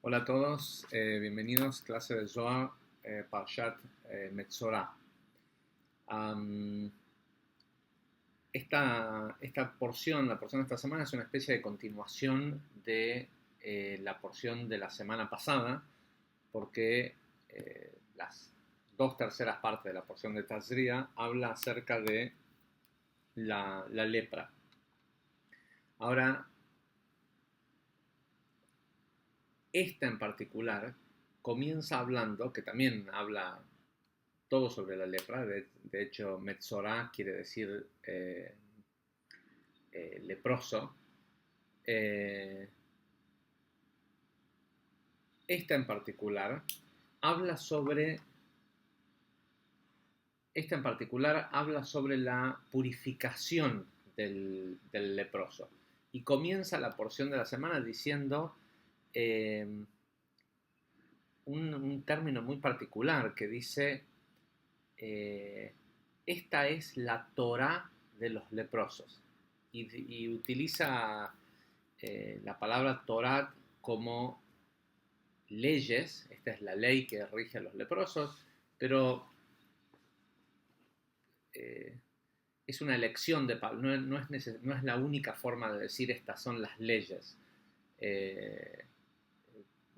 Hola a todos, bienvenidos, clase de Zohar, Parshat Metzorah. Am, esta porción, la porción de esta semana, es una especie de continuación de la porción de la semana pasada, porque las dos terceras partes de la porción de Tazria habla acerca de la lepra. Ahora, esta en particular comienza hablando, que también habla todo sobre la lepra. De hecho, Metzorah quiere decir leproso. Esta en particular habla sobre la purificación del leproso. Y comienza la porción de la semana diciendo un término muy particular que dice: esta es la Torá de los leprosos. Y utiliza la palabra Torá como leyes. Esta es la ley que rige a los leprosos, pero es una elección de Pablo. No es la única forma de decir estas son las leyes.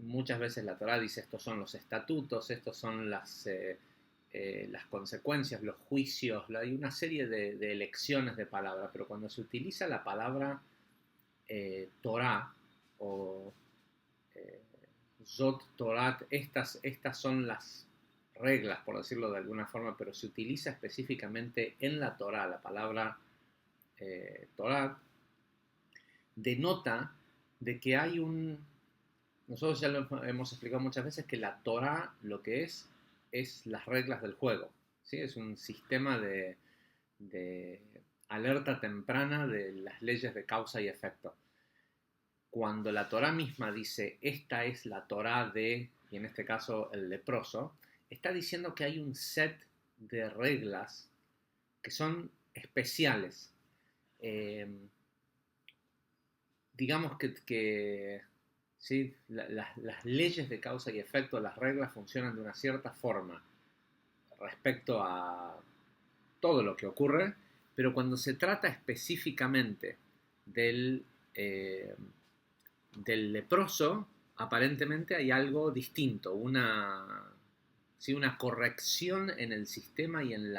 Muchas veces la Torá dice estos son los estatutos, estos son las consecuencias, los juicios. Hay una serie de elecciones de palabra, pero cuando se utiliza la palabra Torá o Zot Torat, estas son las reglas, por decirlo de alguna forma, pero se utiliza específicamente en la Torá la palabra Torá, denota de que hay nosotros ya lo hemos explicado muchas veces, que la Torá lo que es las reglas del juego, ¿sí? Es un sistema de alerta temprana de las leyes de causa y efecto. Cuando la Torá misma dice esta es la Torá de, y en este caso el leproso, está diciendo que hay un set de reglas que son especiales. Digamos que ¿sí? Las leyes de causa y efecto, las reglas funcionan de una cierta forma respecto a todo lo que ocurre, pero cuando se trata específicamente del leproso, aparentemente hay algo distinto, ¿sí? Una corrección en el sistema y en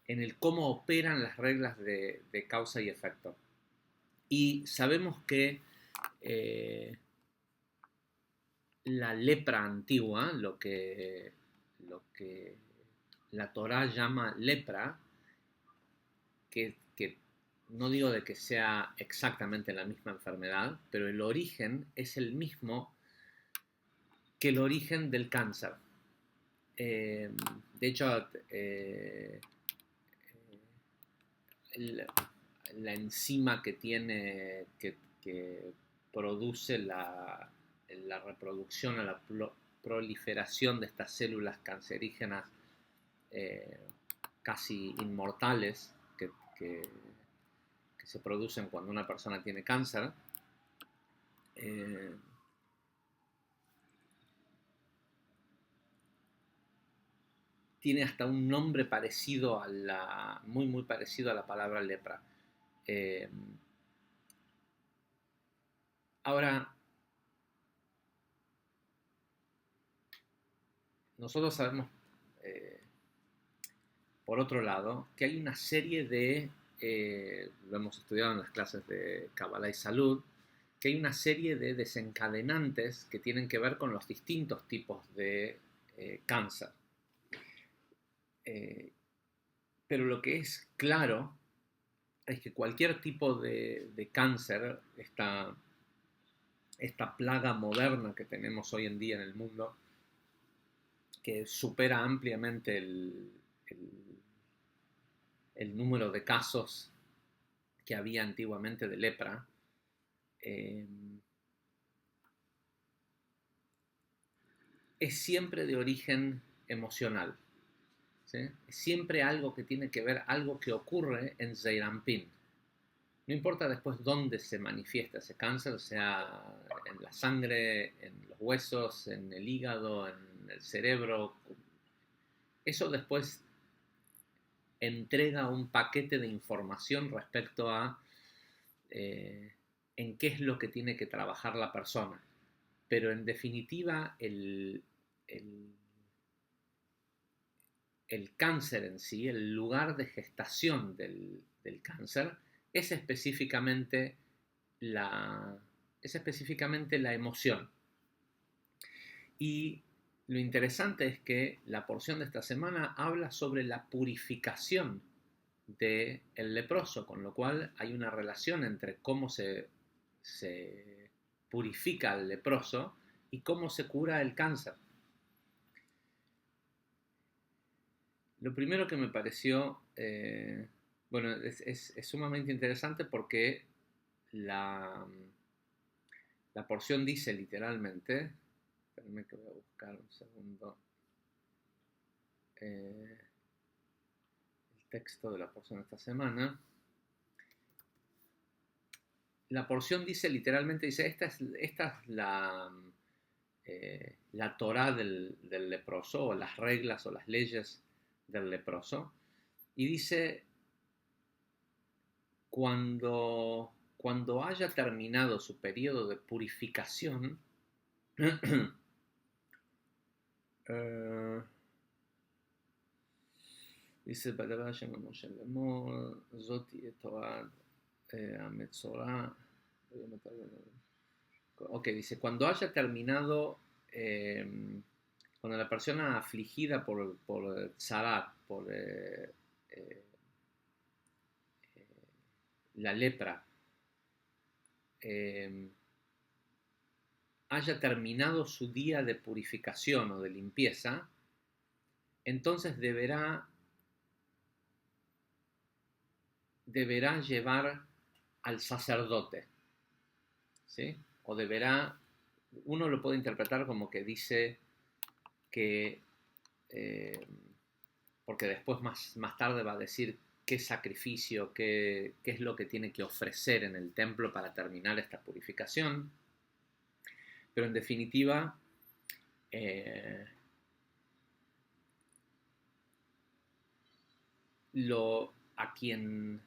el cómo operan las reglas de causa y efecto. Y sabemos que la lepra antigua, lo que la Torá llama lepra, que no digo de que sea exactamente la misma enfermedad, pero el origen es el mismo que el origen del cáncer. De hecho, la enzima que produce la reproducción o la proliferación de estas células cancerígenas casi inmortales que se producen cuando una persona tiene cáncer, tiene hasta un nombre parecido muy parecido a la palabra lepra. Ahora, nosotros sabemos, por otro lado, que hay una serie lo hemos estudiado en las clases de Kabbalah y Salud, que hay una serie de desencadenantes que tienen que ver con los distintos tipos de cáncer. Pero lo que es claro es que cualquier tipo de cáncer, esta plaga moderna que tenemos hoy en día en el mundo, que supera ampliamente el número de casos que había antiguamente de lepra, es siempre de origen emocional, ¿sí? Es siempre algo que tiene que ver, algo que ocurre en Zeir Anpin. No importa después dónde se manifiesta ese cáncer, sea en la sangre, en los huesos, en el hígado, en el cerebro. Eso después entrega un paquete de información respecto a en qué es lo que tiene que trabajar la persona. Pero en definitiva, el cáncer en sí, el lugar de gestación del cáncer, es específicamente la emoción. Y lo interesante es que la porción de esta semana habla sobre la purificación del leproso, con lo cual hay una relación entre cómo se purifica al leproso y cómo se cura el cáncer. Lo primero que me pareció, bueno, es sumamente interesante porque la porción dice literalmente, espérenme que voy a buscar un segundo el texto de la porción de esta semana. La porción dice literalmente, dice, esta es la Torá del leproso, o las reglas o las leyes del leproso, y dice, cuando haya terminado su periodo de purificación, dice, ok, dice, cuando haya terminado, cuando la persona afligida por tzarat, por la lepra, haya terminado su día de purificación o de limpieza, entonces deberá llevar al sacerdote, ¿sí? O deberá, uno lo puede interpretar como que dice que, porque después más tarde va a decir qué sacrificio, qué es lo que tiene que ofrecer en el templo para terminar esta purificación. Pero en definitiva, a quien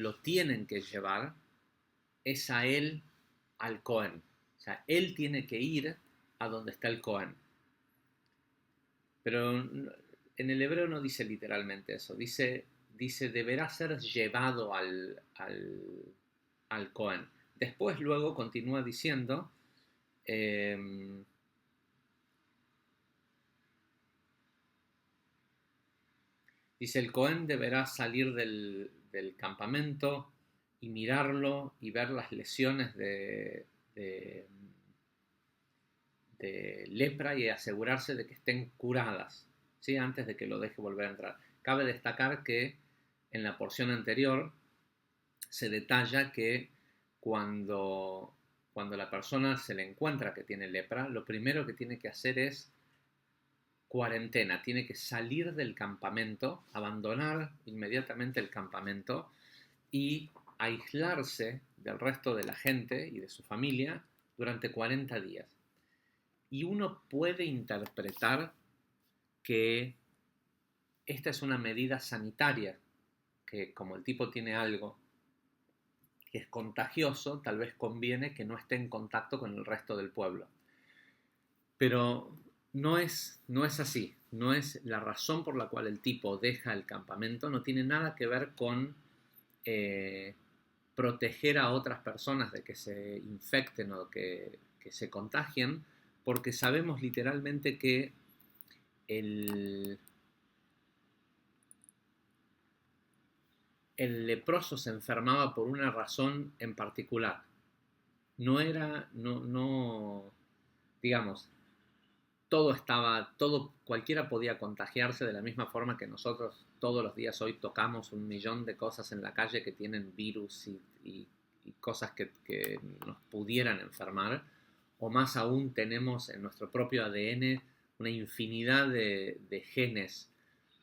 lo tienen que llevar es a él, al Cohen. O sea, él tiene que ir a donde está el Cohen. Pero en el hebreo no dice literalmente eso. Dice deberá ser llevado al Cohen. Después luego continúa diciendo, dice, el Cohen deberá salir del campamento y mirarlo y ver las lesiones de lepra y asegurarse de que estén curadas, ¿sí? Antes de que lo deje volver a entrar. Cabe destacar que en la porción anterior se detalla que cuando la persona se le encuentra que tiene lepra, lo primero que tiene que hacer es cuarentena, tiene que salir del campamento, abandonar inmediatamente el campamento y aislarse del resto de la gente y de su familia durante 40 días. Y uno puede interpretar que esta es una medida sanitaria, que como el tipo tiene algo que es contagioso, tal vez conviene que no esté en contacto con el resto del pueblo. Pero no es así. No es la razón por la cual el tipo deja el campamento, no tiene nada que ver con proteger a otras personas de que se infecten o que se contagien, porque sabemos literalmente que el leproso se enfermaba por una razón en particular. No era, digamos, cualquiera podía contagiarse de la misma forma que nosotros todos los días hoy tocamos 1.000.000 de cosas en la calle que tienen virus y cosas que nos pudieran enfermar, o más aún tenemos en nuestro propio ADN una infinidad de genes.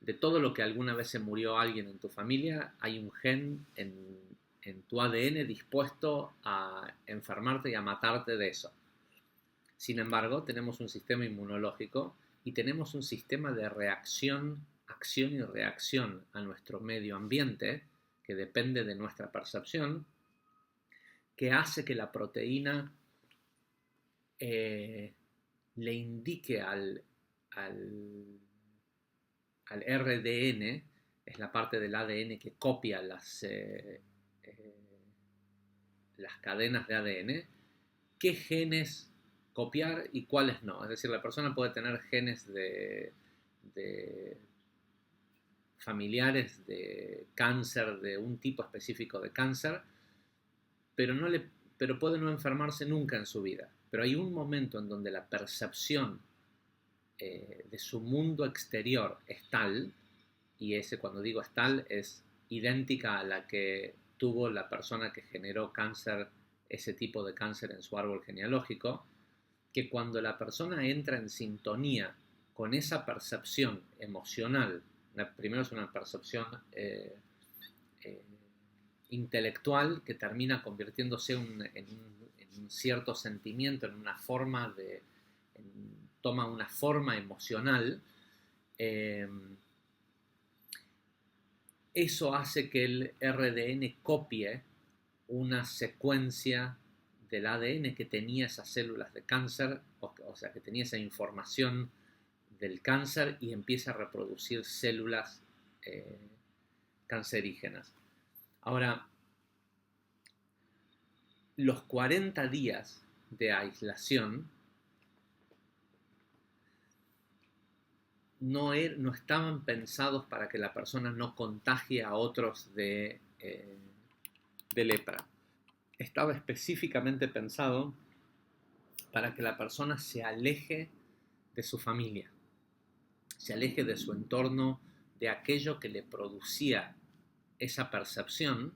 De todo lo que alguna vez se murió alguien en tu familia, hay un gen en en tu ADN dispuesto a enfermarte y a matarte de eso. Sin embargo, tenemos un sistema inmunológico y tenemos un sistema de reacción, acción y reacción a nuestro medio ambiente, que depende de nuestra percepción, que hace que la proteína le indique al RDN, es la parte del ADN que copia las cadenas de ADN, qué genes copiar y cuáles no. Es decir, la persona puede tener genes de familiares de cáncer, de un tipo específico de cáncer, pero puede no enfermarse nunca en su vida. Pero hay un momento en donde la percepción de su mundo exterior es tal, y ese, cuando digo es tal, es idéntica a la que tuvo la persona que generó cáncer, ese tipo de cáncer en su árbol genealógico, que cuando la persona entra en sintonía con esa percepción emocional, primero es una percepción intelectual que termina convirtiéndose en un cierto sentimiento, en una forma toma una forma emocional, eso hace que el RDN copie una secuencia del ADN que tenía esas células de cáncer, o sea, que tenía esa información del cáncer y empieza a reproducir células cancerígenas. Ahora, los 40 días de aislación no estaban pensados para que la persona no contagie a otros de lepra. Estaba específicamente pensado para que la persona se aleje de su familia, se aleje de su entorno, de aquello que le producía esa percepción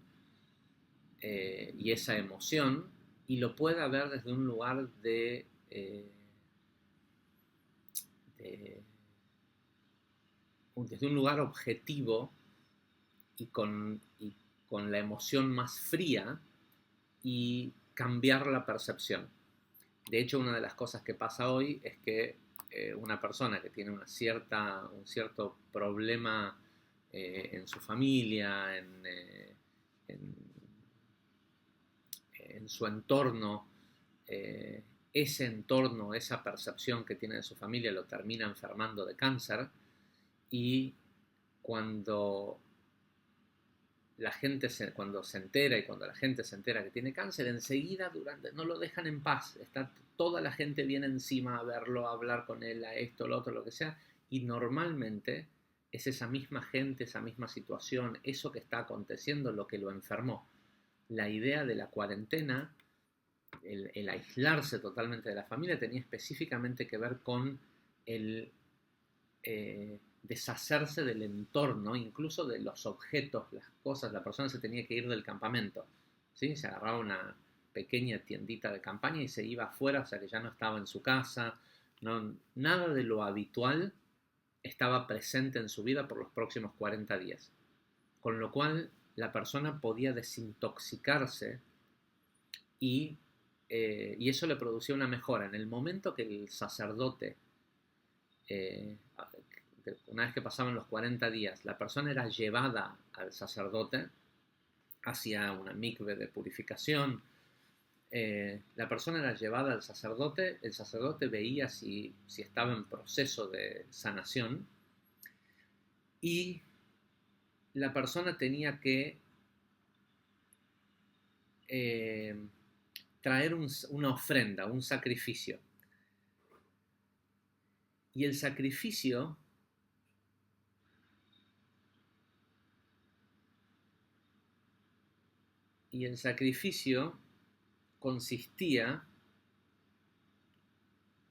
y esa emoción, y lo pueda ver desde un lugar desde un lugar objetivo y con la emoción más fría, y cambiar la percepción. De hecho, una de las cosas que pasa hoy es que una persona que tiene un cierto problema en su familia, en su entorno, ese entorno, esa percepción que tiene de su familia lo termina enfermando de cáncer, y cuando cuando se entera y cuando la gente se entera que tiene cáncer, enseguida no lo dejan en paz. Toda la gente viene encima a verlo, a hablar con él, a esto, lo otro, lo que sea, y normalmente es esa misma gente, esa misma situación, eso que está aconteciendo lo que lo enfermó. La idea de la cuarentena, el aislarse totalmente de la familia, tenía específicamente que ver con el deshacerse del entorno, incluso de los objetos, las cosas. La persona se tenía que ir del campamento, ¿sí? Se agarraba una pequeña tiendita de campaña y se iba afuera, o sea que ya no estaba en su casa, nada de lo habitual estaba presente en su vida por los próximos 40 días. Con lo cual la persona podía desintoxicarse y eso le producía una mejora. En el momento que el sacerdote, una vez que pasaban los 40 días, la persona era llevada al sacerdote hacia una mikve de purificación, la persona era llevada al sacerdote, el sacerdote veía si estaba en proceso de sanación, y la persona tenía que traer una ofrenda, un sacrificio. Y el sacrificio consistía,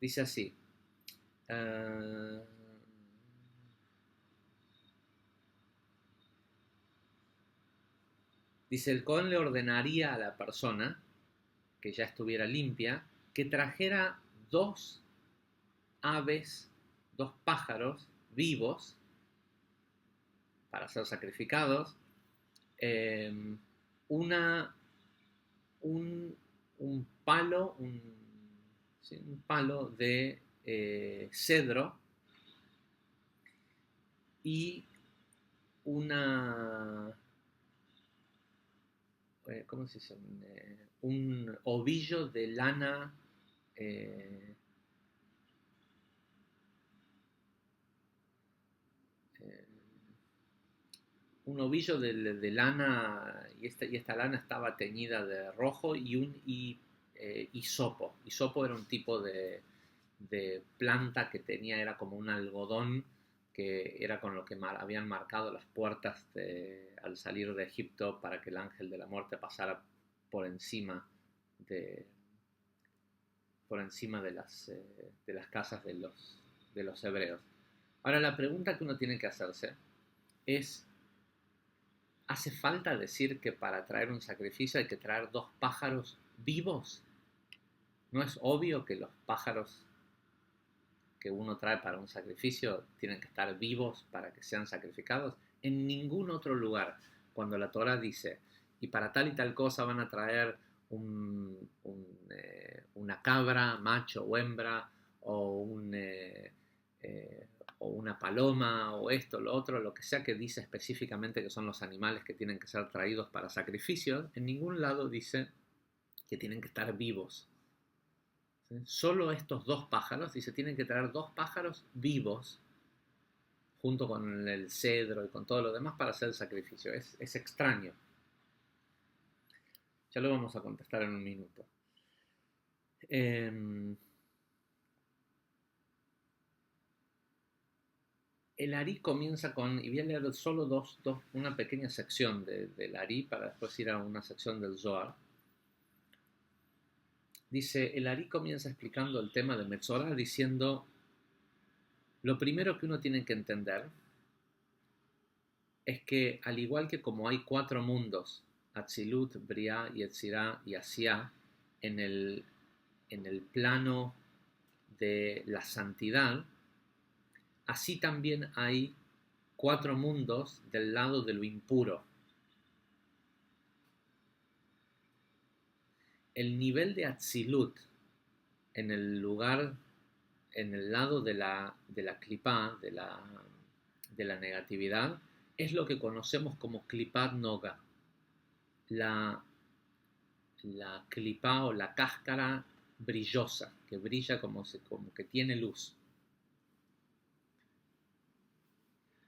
dice así, dice, el Cohen le ordenaría a la persona que ya estuviera limpia, que trajera 2 aves, 2 pájaros vivos para ser sacrificados, una, un palo, sí, un palo de cedro y una, ¿cómo se dice? Un ovillo de lana, eh, eh, un ovillo de lana, y esta lana estaba teñida de rojo, y hisopo. Hisopo era un tipo de planta que tenía, era como un algodón, que era con lo que habían marcado las puertas al salir de Egipto para que el ángel de la muerte pasara por encima de, de las casas de los hebreos. Ahora, la pregunta que uno tiene que hacerse es: ¿hace falta decir que para traer un sacrificio hay que traer 2 pájaros vivos? ¿No es obvio que los pájaros que uno trae para un sacrificio tienen que estar vivos para que sean sacrificados? En ningún otro lugar, cuando la Torah dice, y para tal y tal cosa van a traer una cabra, macho o hembra, o, o una paloma, o esto, lo otro, lo que sea que dice específicamente que son los animales que tienen que ser traídos para sacrificios, en ningún lado dice que tienen que estar vivos. ¿Sí? Solo estos 2 pájaros, y se tienen que traer 2 pájaros vivos junto con el cedro y con todo lo demás para hacer el sacrificio. Es extraño. Ya lo vamos a contestar en un minuto. El Ari comienza con, y voy a leer solo una pequeña sección del Ari para después ir a una sección del Zohar. Dice, el Ari comienza explicando el tema de Metzorah diciendo: lo primero que uno tiene que entender es que, al igual que como hay 4 mundos, Atzilut, Briah, Yetzirah y Asiá, en el plano de la santidad, así también hay 4 mundos del lado de lo impuro. El nivel de Atzilut en el lugar, en el lado de la Klipá, de la negatividad, es lo que conocemos como Klipat Noga, la Klipá o la cáscara brillosa, que brilla como que tiene luz.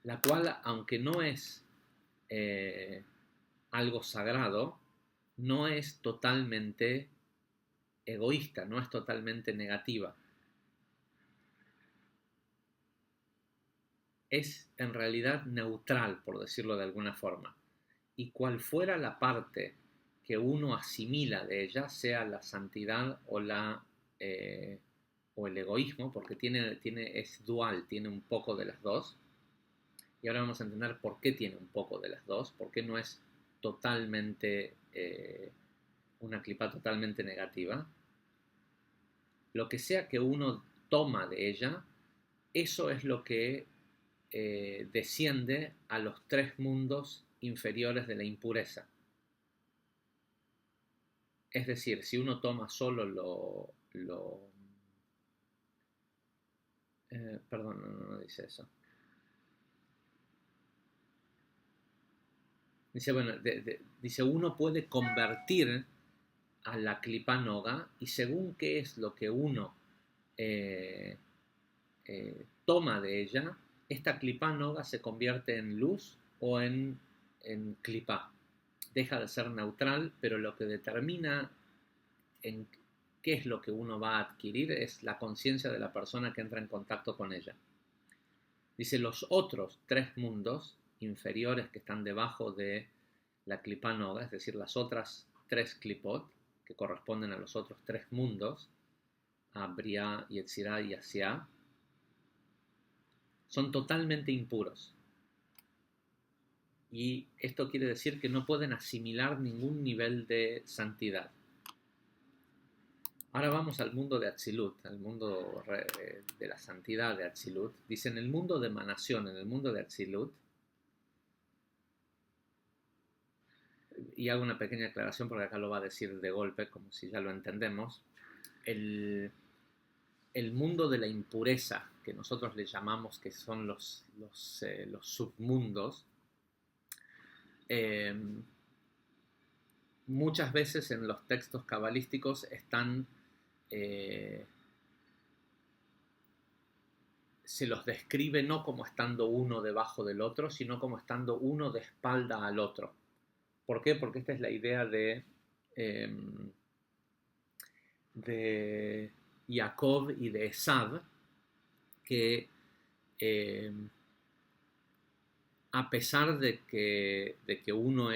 La cual, aunque no es algo sagrado, no es totalmente egoísta, no es totalmente negativa. Es en realidad neutral, por decirlo de alguna forma. Y cual fuera la parte que uno asimila de ella, sea la santidad o el egoísmo, porque es dual, tiene un poco de las dos. Y ahora vamos a entender por qué tiene un poco de las dos, por qué no es totalmente una clipa totalmente negativa. Lo que sea que uno toma de ella, eso es lo que desciende a los 3 mundos inferiores de la impureza. Es decir, si uno toma solo perdón, no dice eso. Dice, bueno, dice, uno puede convertir a la Klipa Noga, y según qué es lo que uno toma de ella, esta Klipa Noga se convierte en luz o en Klipa. Deja de ser neutral, pero lo que determina en qué es lo que uno va a adquirir es la conciencia de la persona que entra en contacto con ella. Dice, los otros 3 mundos inferiores que están debajo de la Klipa Noga, es decir, las otras 3 Klipot, que corresponden a los otros 3 mundos, a Briah, Yetzirah y Asiá, son totalmente impuros. Y esto quiere decir que no pueden asimilar ningún nivel de santidad. Ahora vamos al mundo de Atzilut, al mundo de la santidad de Atzilut. Dice, en el mundo de emanación, en el mundo de Atzilut, y hago una pequeña aclaración porque acá lo va a decir de golpe, como si ya lo entendemos. El, el mundo de la impureza, que nosotros le llamamos que son los submundos, eh, muchas veces en los textos cabalísticos están, se los describe no como estando uno debajo del otro, sino como estando uno de espalda al otro. ¿Por qué? Porque esta es la idea de Jacob y de Esav, que a pesar de que uno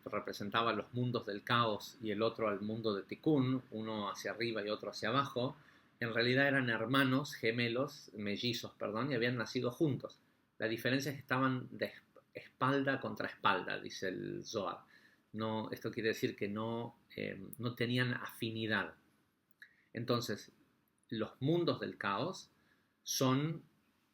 representaba los mundos del caos y el otro al mundo de Tikkun, uno hacia arriba y otro hacia abajo, en realidad eran hermanos, gemelos, mellizos, perdón, y habían nacido juntos. La diferencia es que estaban de espalda contra espalda, dice el Zohar. No, esto quiere decir que no tenían afinidad. Entonces, los mundos del caos están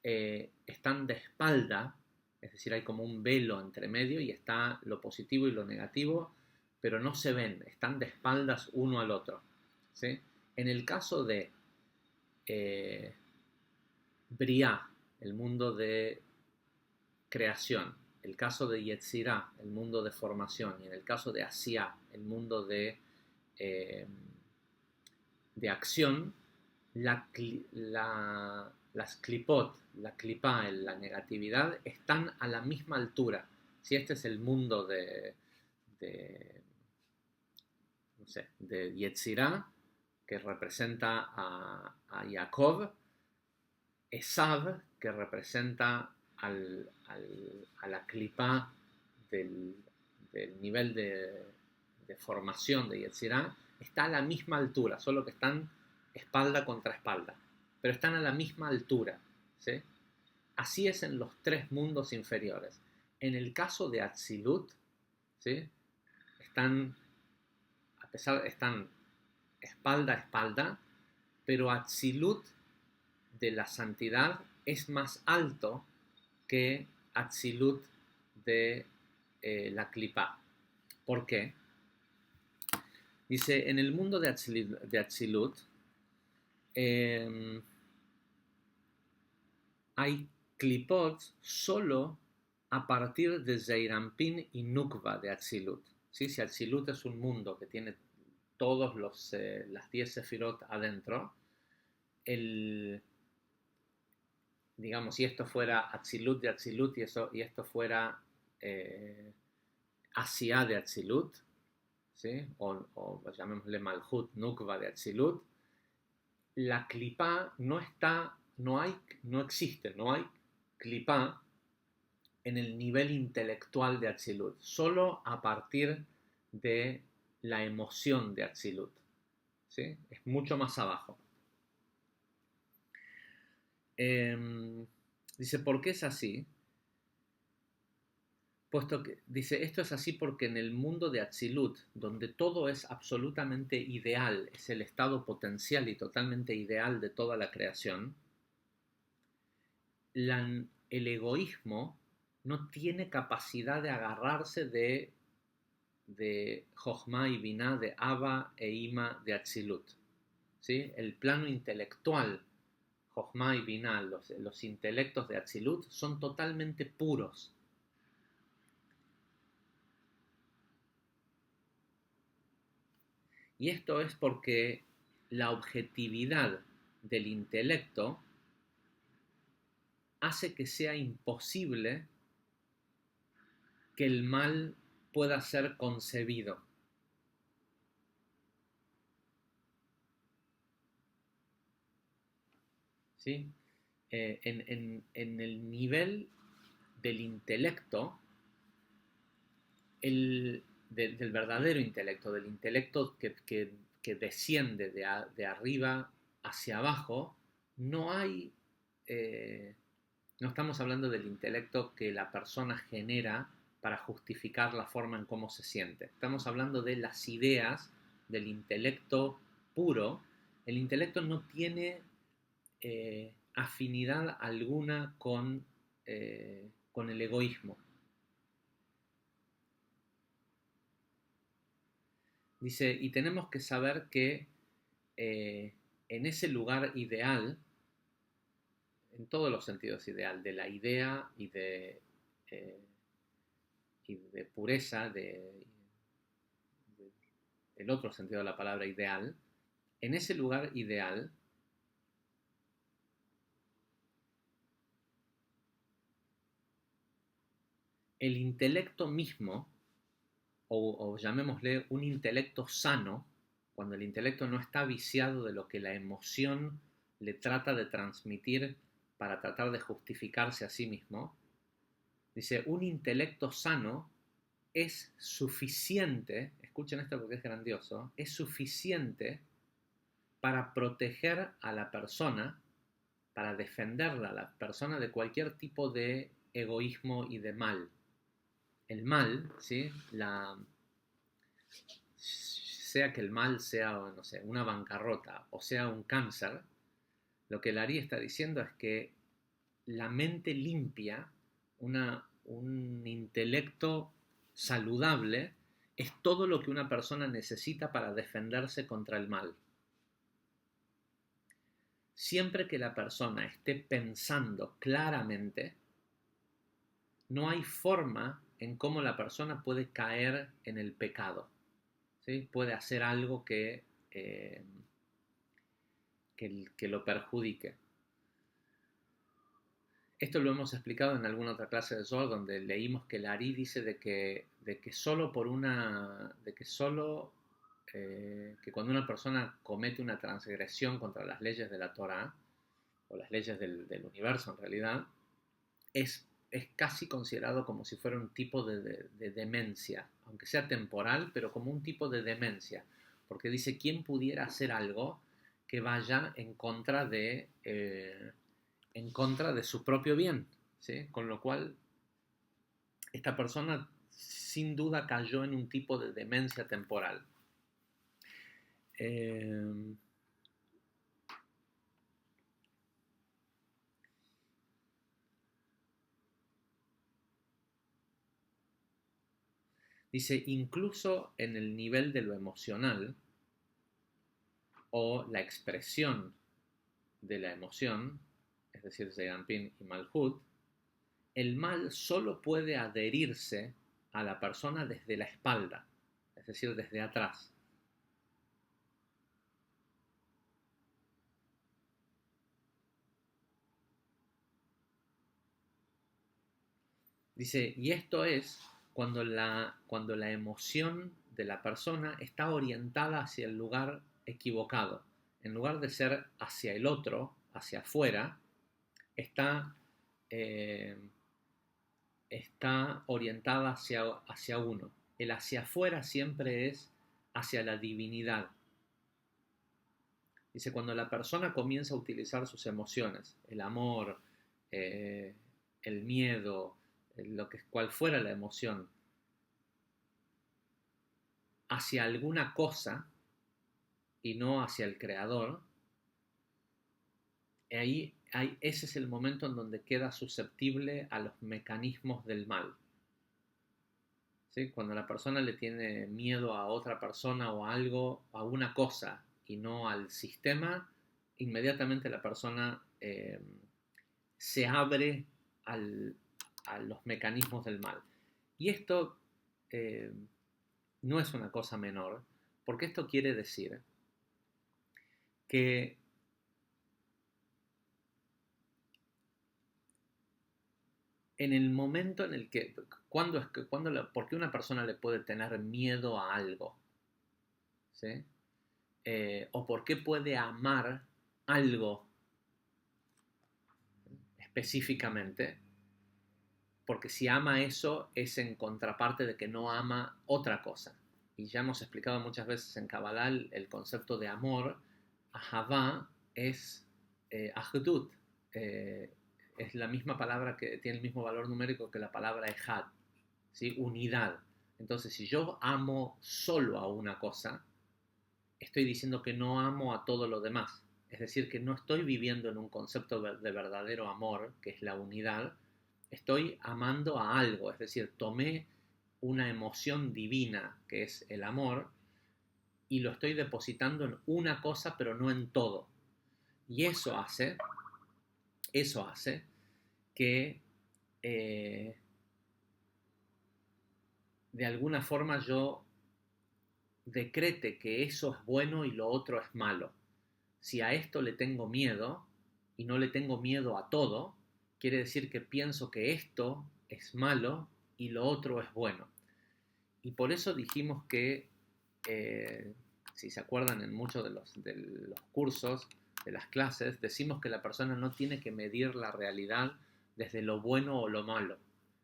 de espalda, es decir, hay como un velo entre medio y está lo positivo y lo negativo, pero no se ven, están de espaldas uno al otro. ¿Sí? En el caso de Briá, el mundo de creación, el caso de Yetzirah, el mundo de formación, y en el caso de Asiá, el mundo de acción, las clipot, la clipá, la negatividad, están a la misma altura. Si este es el mundo no sé, de Yetzirah, que representa a Jacob, Esav, que representa a la clipá del nivel de formación de Yetzirah, está a la misma altura, solo que están espalda contra espalda, pero están a la misma altura. ¿Sí? Así es en los tres mundos inferiores. En el caso de Atzilut, ¿sí? están espalda a espalda, pero Atzilut de la santidad es más alto que Atzilut de la Klipá. ¿Por qué? Dice, en el mundo de Atzilut hay Klipot solo a partir de Zeirampin y Nukva de Atzilut. ¿Sí? Si Atzilut es un mundo que tiene todos las 10 sefirot adentro, digamos, si esto fuera Atzilut de Atzilut y esto fuera Asiá de Atzilut, ¿sí? o llamémosle Malhut Nukva de Atzilut, la Klipá no existe, no hay Klipá en el nivel intelectual de Atzilut, solo a partir de la emoción de Atzilut. ¿Sí? Es mucho más abajo. Dice, ¿por qué es así? Puesto que dice, esto es así porque en el mundo de Atzilut, donde todo es absolutamente ideal, es el estado potencial y totalmente ideal de toda la creación, el egoísmo no tiene capacidad de agarrarse de Jochma y Binah, de Abba e Ima de Atzilut. ¿Sí? El plano intelectual, Jochma y Binah, los intelectos de Atzilut, son totalmente puros. Y esto es porque la objetividad del intelecto hace que sea imposible que el mal pueda ser concebido. ¿Sí? En el nivel del intelecto, del verdadero intelecto, del intelecto que desciende de arriba hacia abajo, no estamos hablando del intelecto que la persona genera para justificar la forma en cómo se siente. Estamos hablando de las ideas del intelecto puro. El intelecto no tiene afinidad alguna con el egoísmo. Dice, y tenemos que saber que en ese lugar ideal, en todos los sentidos ideal, de la idea eh, y de pureza, el otro sentido de la palabra ideal, en ese lugar ideal, el intelecto mismo, o llamémosle un intelecto sano, cuando el intelecto no está viciado de lo que la emoción le trata de transmitir para tratar de justificarse a sí mismo, dice, un intelecto sano es suficiente, escuchen esto porque es grandioso, es suficiente para proteger a la persona, para defenderla a la persona de cualquier tipo de egoísmo y de mal. El mal, ¿sí? Sea que el mal sea, no sé, una bancarrota o sea un cáncer, lo que Larry está diciendo es que la mente limpia, un intelecto saludable, es todo lo que una persona necesita para defenderse contra el mal. Siempre que la persona esté pensando claramente, no hay forma en cómo la persona puede caer en el pecado. ¿Sí? Puede hacer algo que lo perjudique. Esto lo hemos explicado en alguna otra clase de Zohar, donde leímos que Larry dice que cuando una persona comete una transgresión contra las leyes de la Torah, o las leyes del universo en realidad, es casi considerado como si fuera un tipo de demencia, aunque sea temporal, pero como un tipo de demencia, porque dice, ¿quién pudiera hacer algo que vaya en contra de su propio bien? ¿Sí? Con lo cual, esta persona sin duda cayó en un tipo de demencia temporal. Dice, incluso en el nivel de lo emocional o la expresión de la emoción, es decir, Zeranpin y Malhut, el mal solo puede adherirse a la persona desde la espalda, es decir, desde atrás. Dice, y esto es cuando la emoción de la persona está orientada hacia el lugar equivocado. En lugar de ser hacia el otro, hacia afuera, está, eh, está orientada hacia uno. El hacia afuera siempre es hacia la divinidad. Dice, cuando la persona comienza a utilizar sus emociones, el amor, eh, el miedo, cual fuera la emoción, hacia alguna cosa y no hacia el creador, ese es el momento en donde queda susceptible a los mecanismos del mal. ¿Sí? Cuando la persona le tiene miedo a otra persona o a algo, a una cosa y no al sistema, inmediatamente la persona se abre a los mecanismos del mal. Y esto eh, no es una cosa menor, porque esto quiere decir que en el momento en el que, ¿por qué una persona le puede tener miedo a algo? ¿Sí? O por qué puede amar algo específicamente, porque si ama eso es en contraparte de que no ama otra cosa. Y ya hemos explicado muchas veces en Kabbalah el concepto de amor. Ahavá es ahdut, es la misma palabra que tiene el mismo valor numérico que la palabra ejad, ¿sí? Unidad. Entonces, si yo amo solo a una cosa, estoy diciendo que no amo a todo lo demás. Es decir, que no estoy viviendo en un concepto de verdadero amor, que es la unidad, estoy amando a algo, es decir, tomé una emoción divina, que es el amor, y lo estoy depositando en una cosa, pero no en todo. Y eso hace que de alguna forma yo decrete que eso es bueno y lo otro es malo. Si a esto le tengo miedo y no le tengo miedo a todo, quiere decir que pienso que esto es malo y lo otro es bueno. Y por eso dijimos que, si se acuerdan en muchos de los cursos, de las clases, decimos que la persona no tiene que medir la realidad desde lo bueno o lo malo.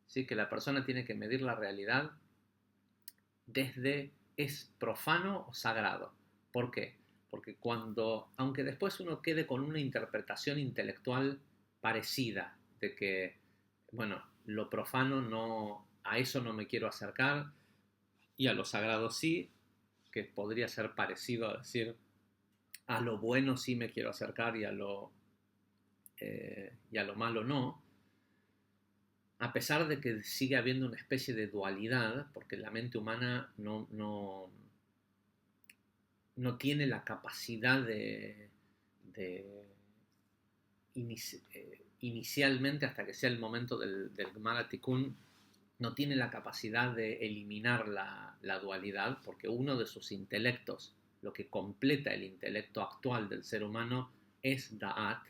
¿Sí? Que la persona tiene que medir la realidad desde es profano o sagrado. ¿Por qué? Porque aunque después uno quede con una interpretación intelectual parecida, de que, bueno, lo profano no, a eso no me quiero acercar, y a lo sagrado sí, que podría ser parecido a decir, a lo bueno sí me quiero acercar y a lo malo no, a pesar de que sigue habiendo una especie de dualidad, porque la mente humana no tiene la capacidad de inicialmente, hasta que sea el momento del Gemara Tikkun, no tiene la capacidad de eliminar la dualidad, porque uno de sus intelectos, lo que completa el intelecto actual del ser humano, es Da'at,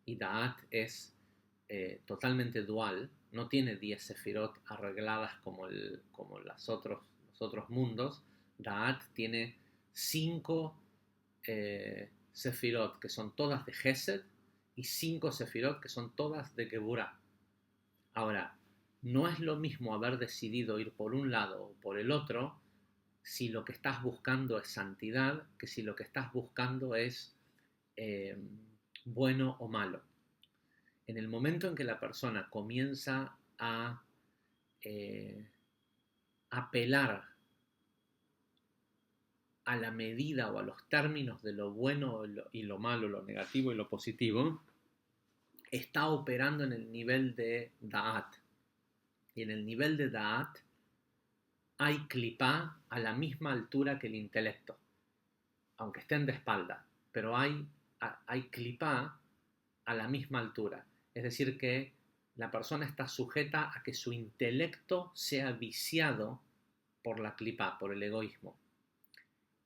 y Da'at es totalmente dual, no tiene 10 sefirot arregladas como los otros mundos. Da'at tiene 5 sefirot que son todas de Gesed y 5 sefirot que son todas de Geburah. Ahora, no es lo mismo haber decidido ir por un lado o por el otro si lo que estás buscando es santidad que si lo que estás buscando es eh, bueno o malo. En el momento en que la persona comienza a apelar a la medida o a los términos de lo bueno y lo malo, lo negativo y lo positivo, está operando en el nivel de Da'at. Y en el nivel de Da'at hay clipá a la misma altura que el intelecto, aunque estén de espalda, pero hay clipá a la misma altura. Es decir, que la persona está sujeta a que su intelecto sea viciado por la clipá, por el egoísmo.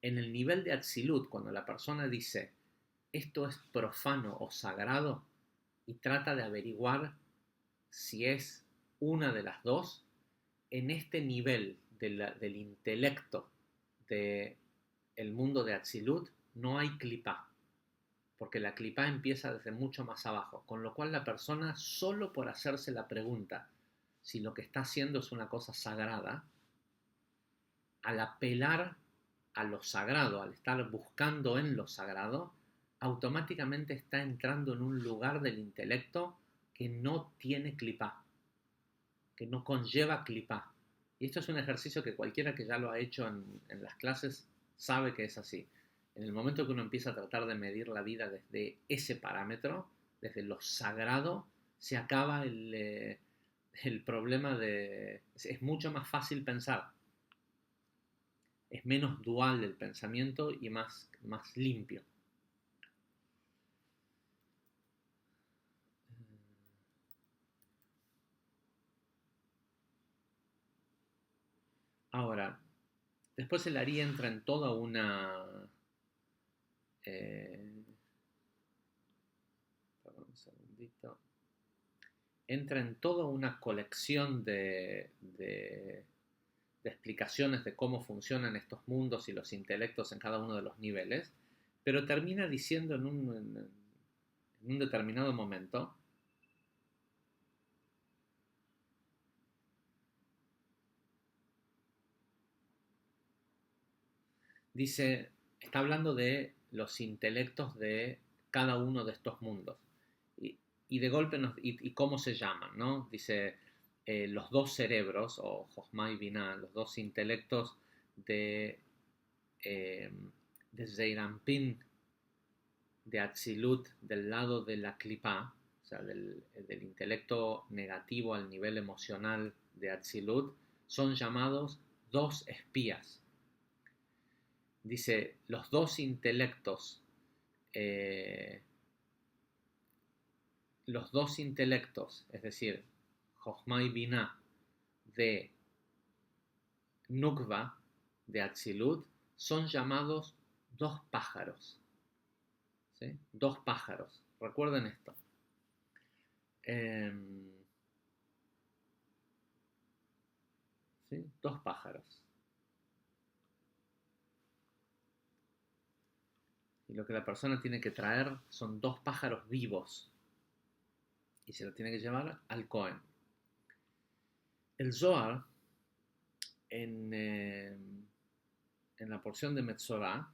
En el nivel de Atzilut, cuando la persona dice esto es profano o sagrado y trata de averiguar si es una de las dos, en este nivel del intelecto del mundo de Atzilut no hay clipá, porque la clipá empieza desde mucho más abajo, con lo cual la persona, solo por hacerse la pregunta si lo que está haciendo es una cosa sagrada, al apelar a lo sagrado, al estar buscando en lo sagrado, automáticamente está entrando en un lugar del intelecto que no tiene clipá, que no conlleva clipá. Y esto es un ejercicio que cualquiera que ya lo ha hecho en las clases sabe que es así. En el momento que uno empieza a tratar de medir la vida desde ese parámetro, desde lo sagrado, se acaba el problema de... Es mucho más fácil pensar. Es menos dual el pensamiento y más limpio. Ahora, después el Ari entra en toda una... perdón un segundito. Entra en toda una colección de explicaciones de cómo funcionan estos mundos y los intelectos en cada uno de los niveles, pero termina diciendo en un determinado momento, está hablando de los intelectos de cada uno de estos mundos. Y de golpe y cómo se llaman, ¿no? Dice los dos cerebros, o Jochma y Binah, los dos intelectos de Zeirampin, de Atzilut, del lado de la Klipá, o sea, del intelecto negativo al nivel emocional de Atzilut, son llamados dos espías. Dice, los dos intelectos, eh, es decir, Jochma y Binah de Nukva, de Atzilut, son llamados dos pájaros. ¿Sí? Dos pájaros. Recuerden esto. ¿Sí? Dos pájaros. Y lo que la persona tiene que traer son dos pájaros vivos. Y se lo tiene que llevar al Cohen. El Zohar, en la porción de Metzorah,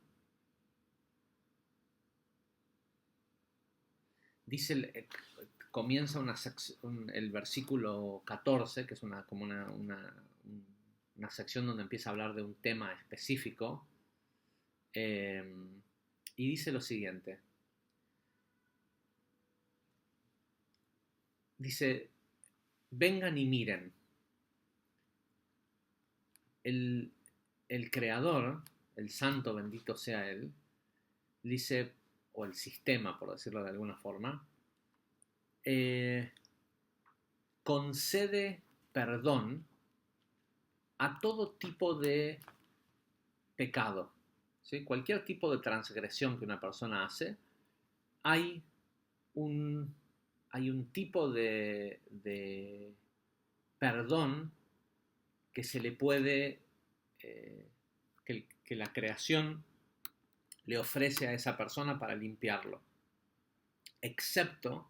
dice, comienza el versículo 14, que es como una sección donde empieza a hablar de un tema específico, y dice lo siguiente. Dice, vengan y miren. El creador, el santo bendito sea él, dice, o el sistema, por decirlo de alguna forma, concede perdón a todo tipo de pecado. ¿Sí? Cualquier tipo de transgresión que una persona hace, hay un tipo de perdón que se le puede, que la creación le ofrece a esa persona para limpiarlo, excepto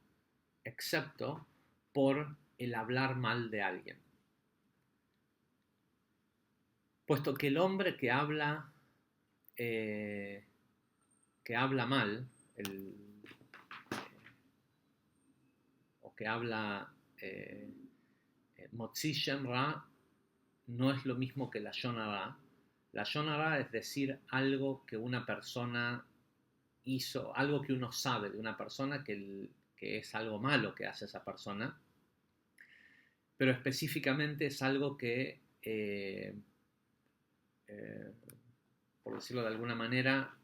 por el hablar mal de alguien. Puesto que el hombre que habla mal, o que habla Motzi Shem Ra, no es lo mismo que la Lashon Hara. La Lashon Hara es decir algo que una persona hizo, algo que uno sabe de una persona que es algo malo que hace esa persona, pero específicamente es algo que, por decirlo de alguna manera,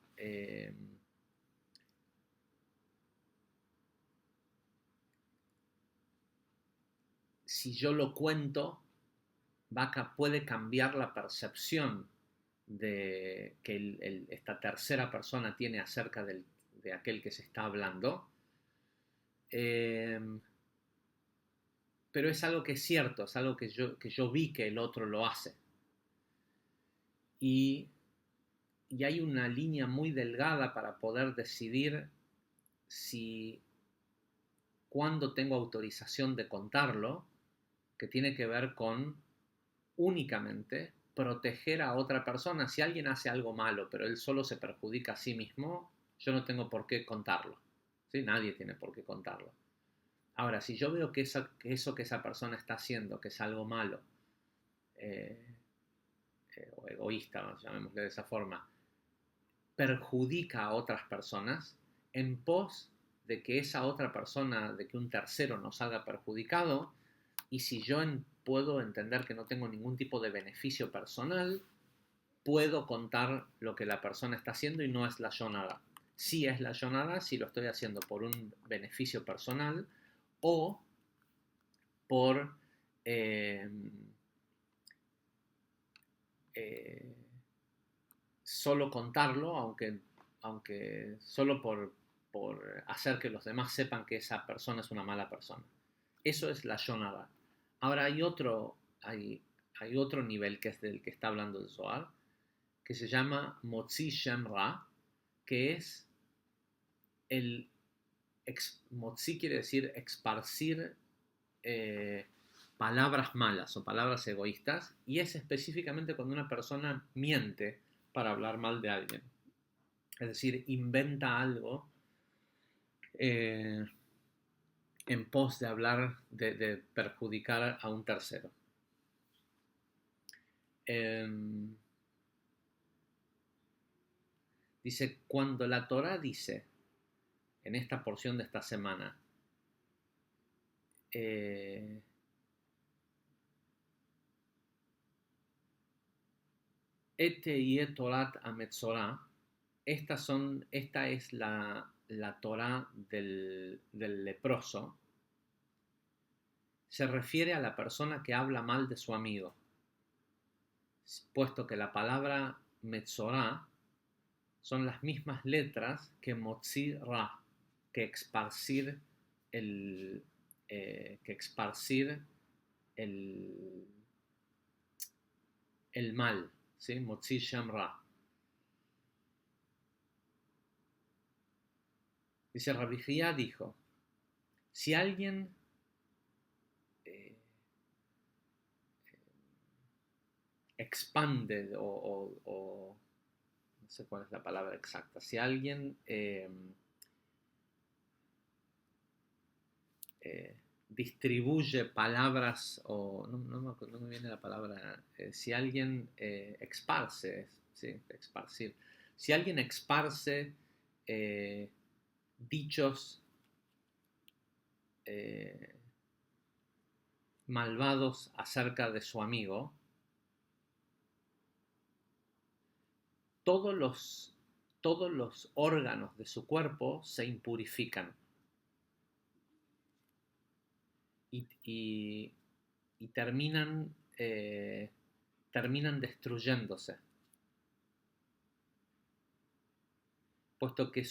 si yo lo cuento, puede cambiar la percepción que esta tercera persona tiene acerca de aquel que se está hablando. Pero es algo que es cierto, es algo que yo vi que el otro lo hace. Y hay una línea muy delgada para poder decidir cuándo tengo autorización de contarlo, que tiene que ver con únicamente proteger a otra persona. Si alguien hace algo malo, pero él solo se perjudica a sí mismo, yo no tengo por qué contarlo. ¿Sí? Nadie tiene por qué contarlo. Ahora, si yo veo que eso que esa persona está haciendo, que es algo malo, o egoísta, llamémosle de esa forma, perjudica a otras personas en pos de que esa otra persona, de que un tercero no salga perjudicado, y si yo puedo entender que no tengo ningún tipo de beneficio personal, puedo contar lo que la persona está haciendo y no es la Yonara. Sí es la Yonara si lo estoy haciendo por un beneficio personal o por solo contarlo, aunque solo por hacer que los demás sepan que esa persona es una mala persona. Eso es la Yonara. Ahora hay otro nivel que es del que está hablando el Zohar, que se llama Motzi Shem Ra, que es Motzi quiere decir esparcir palabras malas o palabras egoístas, y es específicamente cuando una persona miente para hablar mal de alguien. Es decir, inventa algo en pos de hablar, de perjudicar a un tercero. Dice, cuando la Torá dice, en esta porción de esta semana, que, Ete y Torat Ametzorah, esta es la Torah del leproso, se refiere a la persona que habla mal de su amigo, puesto que la palabra Metzorah son las mismas letras que Motzi Ra, que esparcir el, que esparcir el, el mal, ¿sí? Motzi Shem Ra. Dice Rabbi Jía dijo, si alguien expande o no sé cuál es la palabra exacta, si alguien distribuye palabras o no me viene la palabra, si alguien esparce, ¿sí? Esparcir, si alguien esparce dichos malvados acerca de su amigo, todos los órganos de su cuerpo se impurifican y terminan destruyéndose, puesto que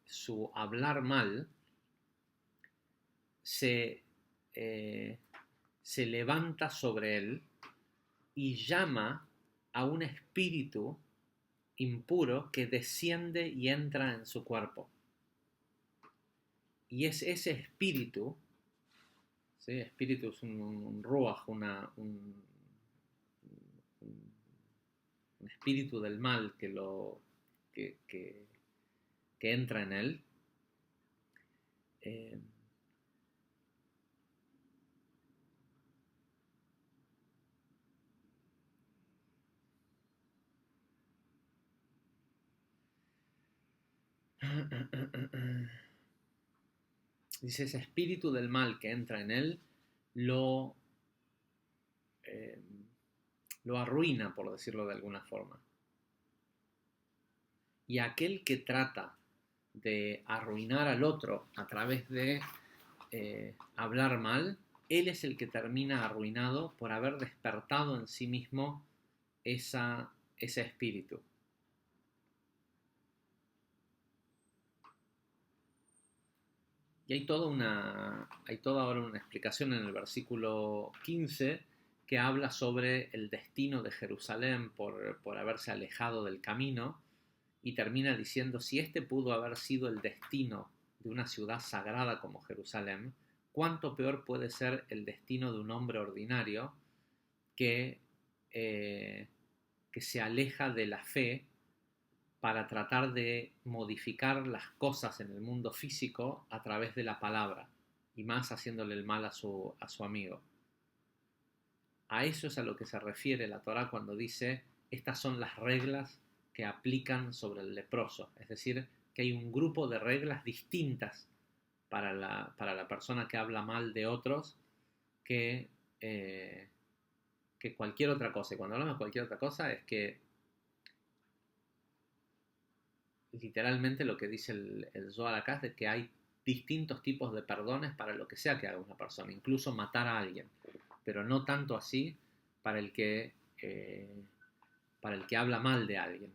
su hablar mal se levanta sobre él y llama a un espíritu impuro que desciende y entra en su cuerpo. Y es ese espíritu, ¿sí? Espíritu es un ruach, un espíritu del mal que entra en él. Dice, ese espíritu del mal que entra en él lo arruina, por decirlo de alguna forma. Y aquel que trata de arruinar al otro a través de hablar mal, él es el que termina arruinado por haber despertado en sí mismo ese espíritu. Y hay toda ahora una explicación en el versículo 15 que habla sobre el destino de Jerusalén por haberse alejado del camino, y termina diciendo, si este pudo haber sido el destino de una ciudad sagrada como Jerusalén, ¿cuánto peor puede ser el destino de un hombre ordinario que se aleja de la fe para tratar de modificar las cosas en el mundo físico a través de la palabra, y más haciéndole el mal a su amigo? A eso es a lo que se refiere la Torá cuando dice, estas son las reglas que aplican sobre el leproso. Es decir, que hay un grupo de reglas distintas para la persona que habla mal de otros que cualquier otra cosa. Y cuando hablamos de cualquier otra cosa es que literalmente lo que dice el Zohar acá es de que hay distintos tipos de perdones para lo que sea que haga una persona, incluso matar a alguien, pero no tanto así para el que habla mal de alguien.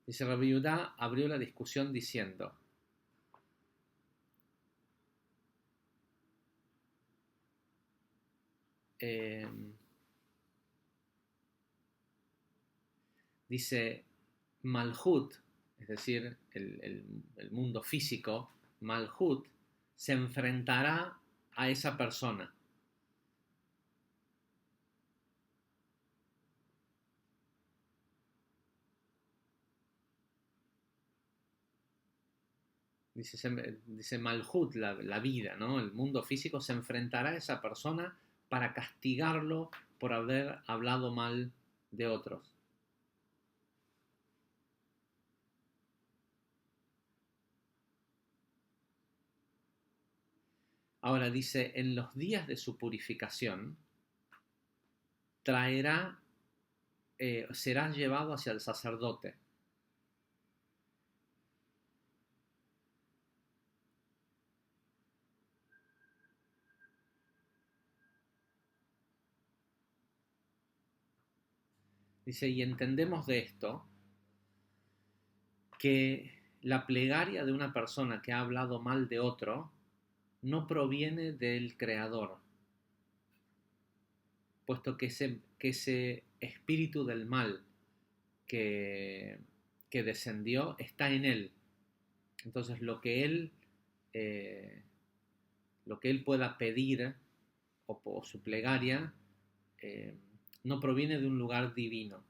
Dice, Rabbi Yudá abrió la discusión diciendo, dice, Malhut, es decir, el mundo físico, Malhut, se enfrentará a esa persona. Dice Malhut, la vida, ¿no? El mundo físico se enfrentará a esa persona para castigarlo por haber hablado mal de otros. Ahora dice, en los días de su purificación, traerá, será llevado hacia el sacerdote. Dice, y entendemos de esto que la plegaria de una persona que ha hablado mal de otro no proviene del Creador, puesto que ese espíritu del mal que, que descendió está en él. Entonces eh, lo que él pueda pedir o su plegaria eh, no proviene de un lugar divino.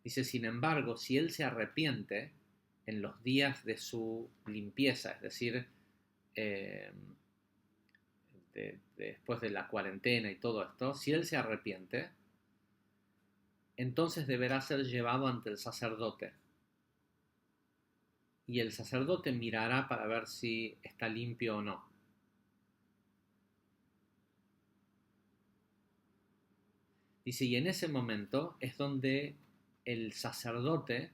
Dice, sin embargo, si él se arrepiente en los días de su limpieza, es decir, eh, después de la cuarentena y todo esto, si él se arrepiente, entonces deberá ser llevado ante el sacerdote. Y el sacerdote mirará para ver si está limpio o no. Dice, y en ese momento es donde el sacerdote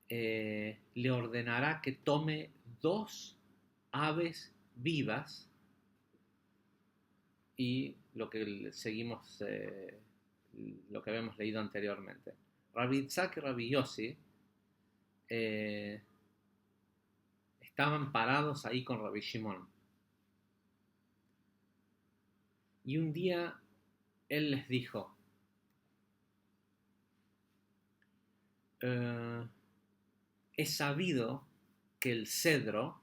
le ordenará que tome 2 aves vivas y lo que seguimos, lo que habíamos leído anteriormente. Rabbi Itzhak y Rabbi Yossi estaban parados ahí con Rabbi Shimon. Y un día él les dijo, es sabido que el cedro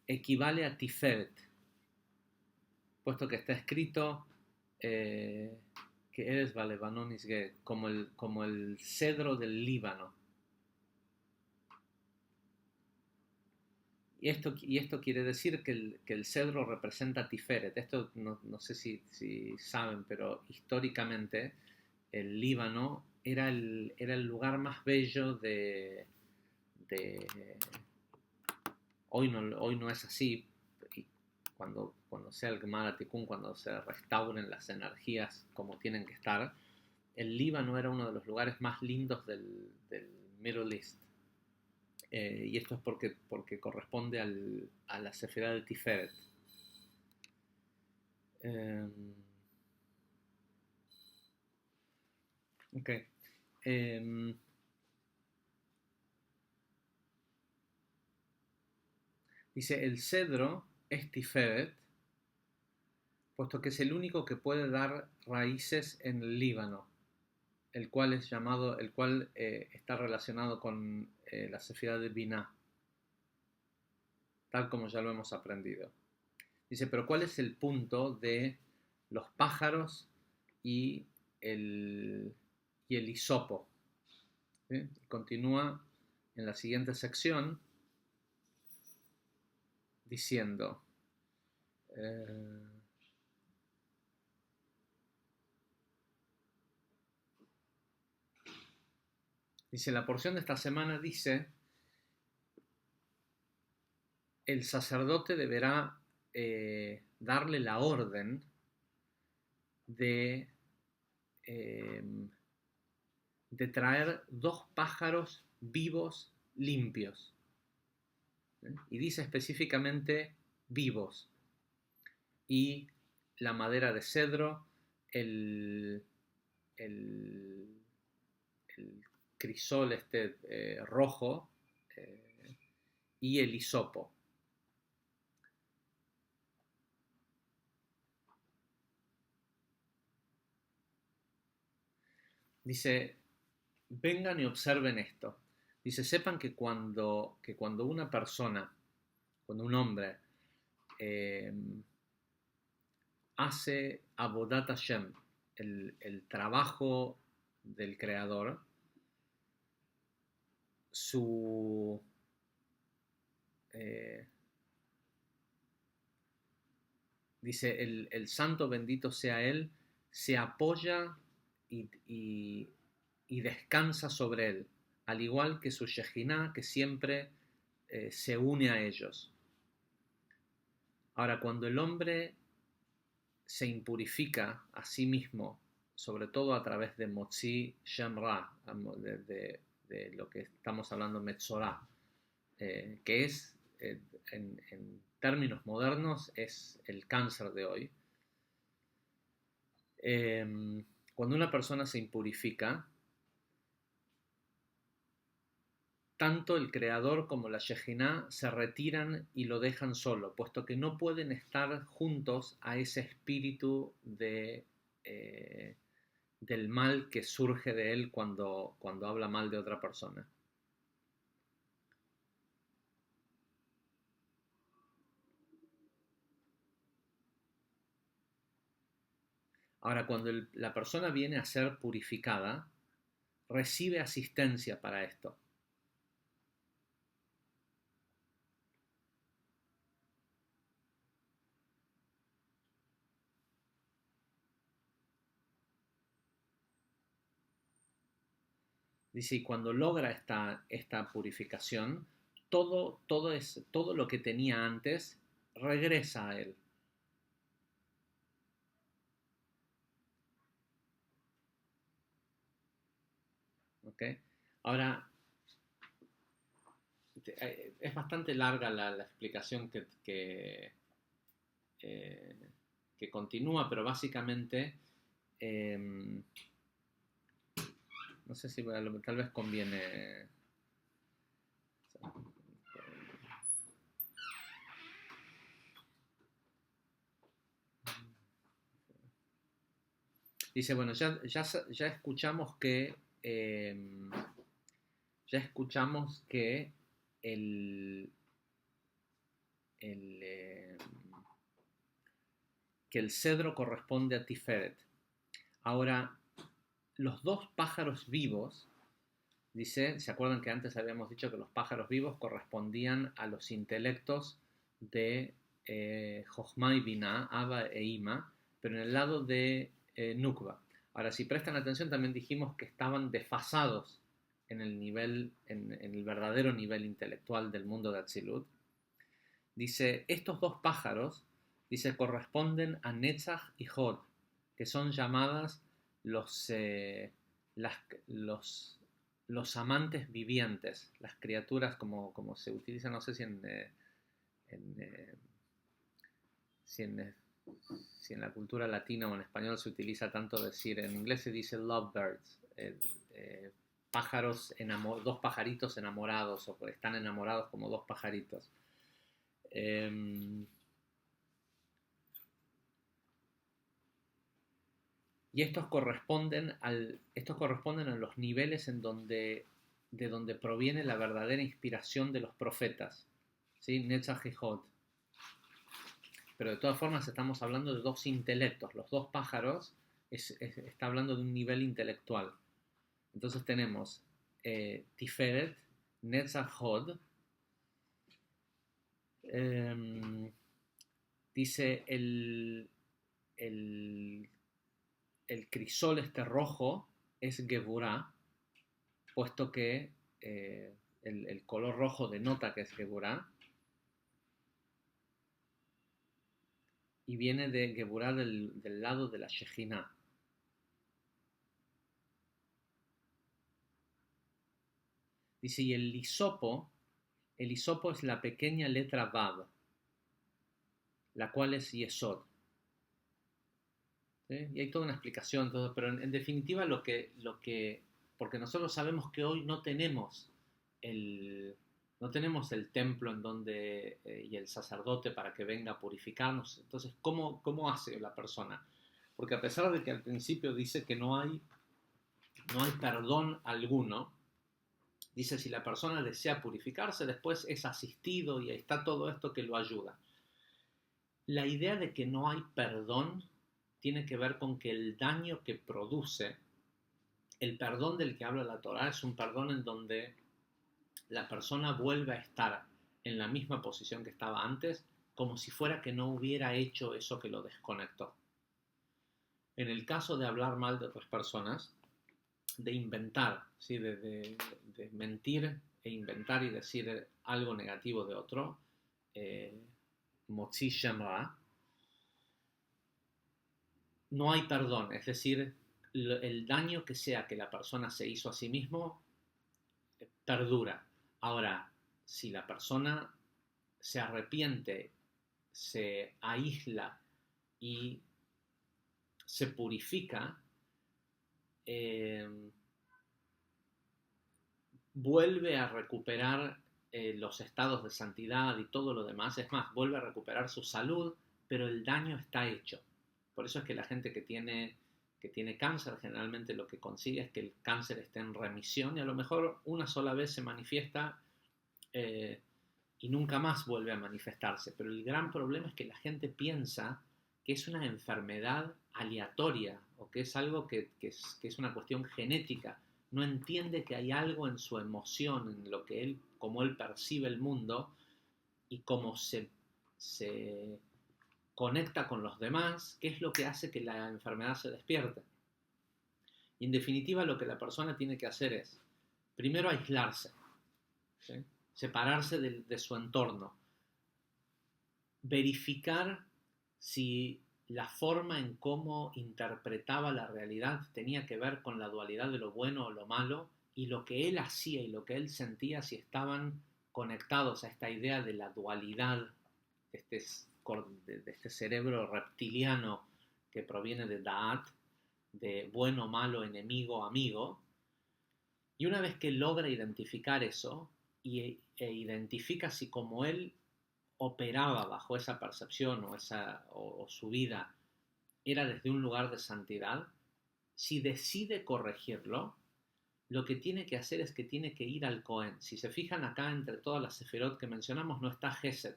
equivale a Tiferet, puesto que está escrito que eres Balebanonis como el cedro del Líbano. Y esto quiere decir que el cedro representa a Tiferet. Esto no sé si saben, pero históricamente el Líbano era el lugar más bello de hoy no es así. Y cuando sea el Gemara Tikkun, cuando se restauren las energías como tienen que estar, el Líbano era uno de los lugares más lindos del Middle East. Y esto es porque corresponde a la Sefirá de Tiferet. Ok. Dice, el cedro es Tiferet, puesto que es el único que puede dar raíces en el Líbano, el cual está relacionado con la Sefirá de Binah, tal como ya lo hemos aprendido. Dice, pero ¿cuál es el punto de los pájaros y el hisopo? ¿Sí? Continúa en la siguiente sección diciendo, dice, la porción de esta semana dice, el sacerdote deberá darle la orden de traer 2 pájaros vivos limpios. Y dice específicamente vivos. Y la madera de cedro, el crisol rojo y el hisopo. Dice, vengan y observen esto. Dice, sepan que cuando una persona, cuando un hombre hace Avodat Hashem, el trabajo del Creador, dice, el santo bendito sea él, se apoya y descansa sobre él, al igual que su Shejinah, que siempre se une a ellos. Ahora, cuando el hombre se impurifica a sí mismo, sobre todo a través de Motzi Shem Ra, de lo que estamos hablando Metzorah, que es, en términos modernos, es el cáncer de hoy. Cuando una persona se impurifica, tanto el creador como la Shejinah se retiran y lo dejan solo, puesto que no pueden estar juntos a ese espíritu del mal que surge de él cuando habla mal de otra persona. Ahora, cuando la persona viene a ser purificada, recibe asistencia para esto. Dice, y cuando logra esta purificación, todo lo que tenía antes regresa a él. ¿Okay? Ahora, es bastante larga la explicación que continúa, pero básicamente, no sé si tal vez conviene. Dice, bueno, ya escuchamos que el, el, eh, que el cedro corresponde a Tiferet. Ahora, los dos pájaros vivos, dice, ¿se acuerdan que antes habíamos dicho que los pájaros vivos correspondían a los intelectos de Jochma y Binah, Abba e Ima, pero en el lado de Nukba? Ahora, si prestan atención, también dijimos que estaban desfasados en el verdadero nivel intelectual del mundo de Atzilut. Dice, estos dos pájaros, dice, corresponden a Netzach y Hod, que son llamadas los, los amantes vivientes, las criaturas como se utiliza, no sé si si en, si en la cultura latina o en español se utiliza tanto decir, en inglés se dice lovebirds, pájaros, dos pajaritos enamorados, o están enamorados como dos pajaritos. Y estos corresponden a los niveles de donde proviene la verdadera inspiración de los profetas, ¿sí? Netzach y Hod. Pero de todas formas estamos hablando de dos intelectos. Los dos pájaros está hablando de un nivel intelectual. Entonces tenemos Tiferet, Netzach, Hod. Dice el crisol rojo es Geburah, puesto que el color rojo denota que es Geburah, y viene de Geburah del lado de la Shejinah. Dice, y el hisopo es la pequeña letra Vav, la cual es Yesod. ¿Sí? Y hay toda una explicación, pero en definitiva porque nosotros sabemos que hoy no tenemos el templo en donde y el sacerdote para que venga a purificarnos. Entonces, ¿cómo hace la persona? Porque a pesar de que al principio dice que no hay perdón alguno, dice, si la persona desea purificarse, después es asistido y está todo esto que lo ayuda. La idea de que no hay perdón tiene que ver con que el daño que produce, el perdón del que habla la Torá, es un perdón en donde la persona vuelve a estar en la misma posición que estaba antes, como si fuera que no hubiera hecho eso que lo desconectó. En el caso de hablar mal de otras personas, de inventar, ¿sí? de mentir e inventar y decir algo negativo de otro, Motzi Shem Ra, no hay perdón, es decir, el daño que sea que la persona se hizo a sí mismo perdura. Ahora, si la persona se arrepiente, se aísla y se purifica, eh, vuelve a recuperar los estados de santidad y todo lo demás. Es más, vuelve a recuperar su salud, pero el daño está hecho. Por eso es que la gente que tiene cáncer generalmente lo que consigue es que el cáncer esté en remisión y a lo mejor una sola vez se manifiesta eh, y nunca más vuelve a manifestarse. Pero el gran problema es que la gente piensa que es una enfermedad aleatoria o que es algo que es una cuestión genética. No entiende que hay algo en su emoción, en lo que él, como él percibe el mundo y cómo se conecta con los demás, que es lo que hace que la enfermedad se despierte. Y en definitiva lo que la persona tiene que hacer es, primero aislarse, ¿sí? Separarse de su entorno, verificar si la forma en cómo interpretaba la realidad tenía que ver con la dualidad de lo bueno o lo malo, y lo que él hacía y lo que él sentía, si estaban conectados a esta idea de la dualidad de este cerebro reptiliano que proviene de Da'at, de bueno, malo, enemigo, amigo. Y una vez que logra identificar eso e identifica si como él operaba bajo esa percepción o su vida era desde un lugar de santidad, si decide corregirlo, lo que tiene que hacer es que tiene que ir al Cohen. Si se fijan acá, entre todas las sefirot que mencionamos, no está Gesed,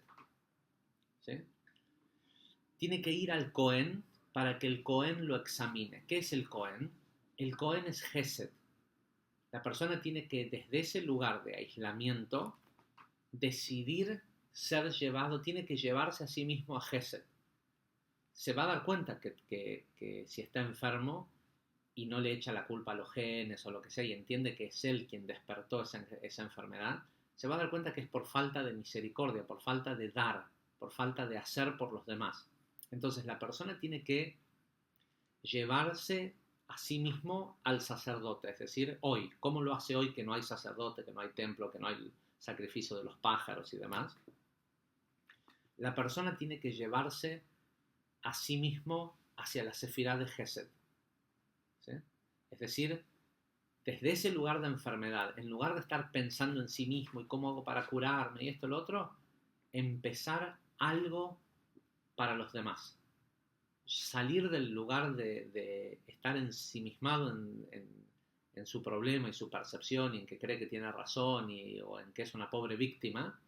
¿sí? Tiene que ir al Cohen para que el Cohen lo examine. ¿Qué es el Cohen? El Cohen es Gesed. La persona tiene que, desde ese lugar de aislamiento, decidir ser llevado, tiene que llevarse a sí mismo a Gesed. Se va a dar cuenta que si está enfermo y no le echa la culpa a los genes o lo que sea y entiende que es él quien despertó esa enfermedad, se va a dar cuenta que es por falta de misericordia, por falta de dar, por falta de hacer por los demás. Entonces la persona tiene que llevarse a sí mismo al sacerdote, es decir, hoy, ¿cómo lo hace hoy que no hay sacerdote, que no hay templo, que no hay sacrificio de los pájaros y demás? La persona tiene que llevarse a sí mismo hacia la sefirá de Gesed, ¿sí? Es decir, desde ese lugar de enfermedad, en lugar de estar pensando en sí mismo y cómo hago para curarme y esto y lo otro, empezar algo para los demás. Salir del lugar de estar ensimismado en su problema y su percepción y en que cree que tiene razón o en que es una pobre víctima,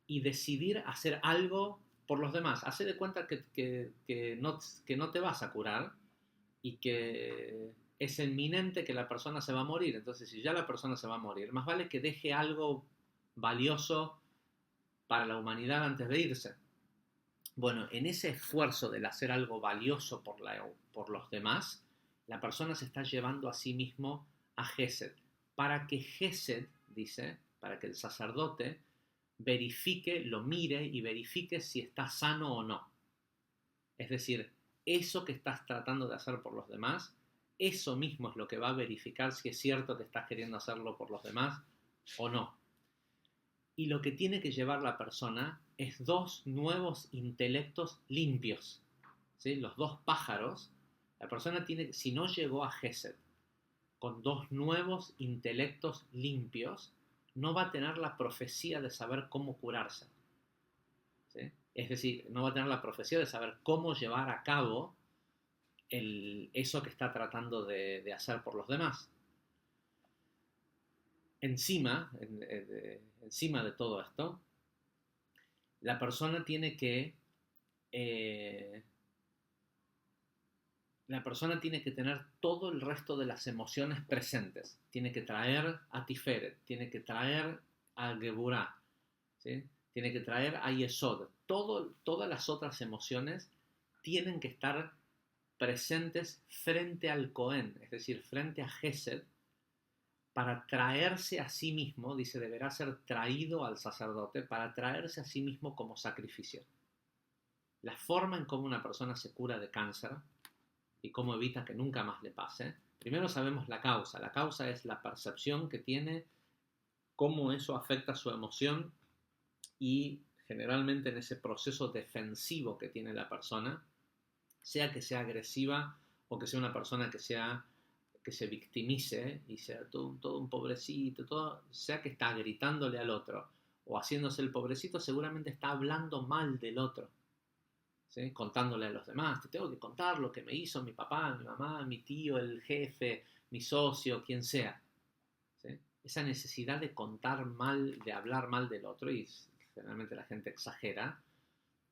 y decidir hacer algo por los demás. Hace de cuenta que no te vas a curar y que es inminente que la persona se va a morir. Entonces, si ya la persona se va a morir, más vale que deje algo valioso para la humanidad antes de irse. Bueno, en ese esfuerzo del hacer algo valioso por los demás, la persona se está llevando a sí mismo a Gesed. Para que Gesed, dice, para que el sacerdote verifique, lo mire y verifique si está sano o no. Es decir, eso que estás tratando de hacer por los demás, eso mismo es lo que va a verificar si es cierto que estás queriendo hacerlo por los demás o no. Y lo que tiene que llevar la persona es dos nuevos intelectos limpios, ¿sí? Los dos pájaros. La persona tiene, si no llegó a Gesed con dos nuevos intelectos limpios, no va a tener la profecía de saber cómo curarse, ¿sí? Es decir, no va a tener la profecía de saber cómo llevar a cabo eso que está tratando de hacer por los demás. Encima de todo esto, la persona tiene que tener todo el resto de las emociones presentes. Tiene que traer a Tiferet, tiene que traer a Geburah, ¿sí? Tiene que traer a Yesod. Todas las otras emociones tienen que estar presentes frente al Cohen, es decir, frente a Gesed, para traerse a sí mismo, dice, deberá ser traído al sacerdote, para traerse a sí mismo como sacrificio. la forma en cómo una persona se cura de cáncer y cómo evita que nunca más le pase, primero sabemos la causa. La causa es la percepción que tiene, cómo eso afecta su emoción y generalmente en ese proceso defensivo que tiene la persona, sea que sea agresiva o que sea una persona que se victimice y sea todo un pobrecito, sea que está gritándole al otro o haciéndose el pobrecito, seguramente está hablando mal del otro, ¿sí? Contándole a los demás, te tengo que contar lo que me hizo mi papá, mi mamá, mi tío, el jefe, mi socio, quien sea, ¿sí? Esa necesidad de contar mal, de hablar mal del otro, y generalmente la gente exagera,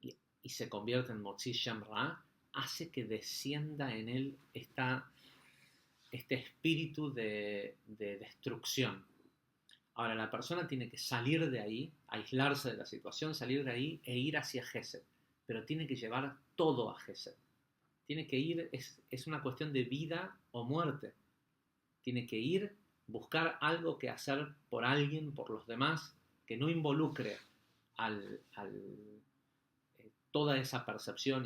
y se convierte en Motzi Shem Ra, hace que descienda en él este espíritu de destrucción. Ahora, la persona tiene que salir de ahí, aislarse de la situación, salir de ahí e ir hacia Gesed. Pero tiene que llevar todo a Gesed. Tiene que ir, es una cuestión de vida o muerte. Tiene que ir, buscar algo que hacer por alguien, por los demás, que no involucre toda esa percepción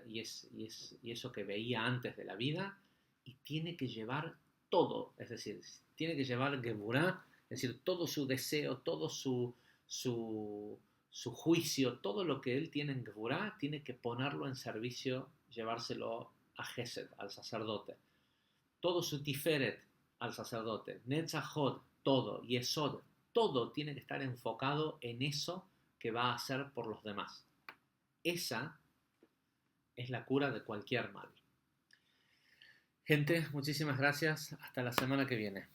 y eso que veía antes de la vida, y tiene que llevar todo, es decir, tiene que llevar Geburah, es decir, todo su deseo, todo su juicio, todo lo que él tiene en Geburah, tiene que ponerlo en servicio, llevárselo a Gesed, al sacerdote. Todo su Tiferet al sacerdote, Netzachot, todo, Yesod, todo tiene que estar enfocado en eso que va a hacer por los demás. Esa es la cura de cualquier mal. Gente, muchísimas gracias. Hasta la semana que viene.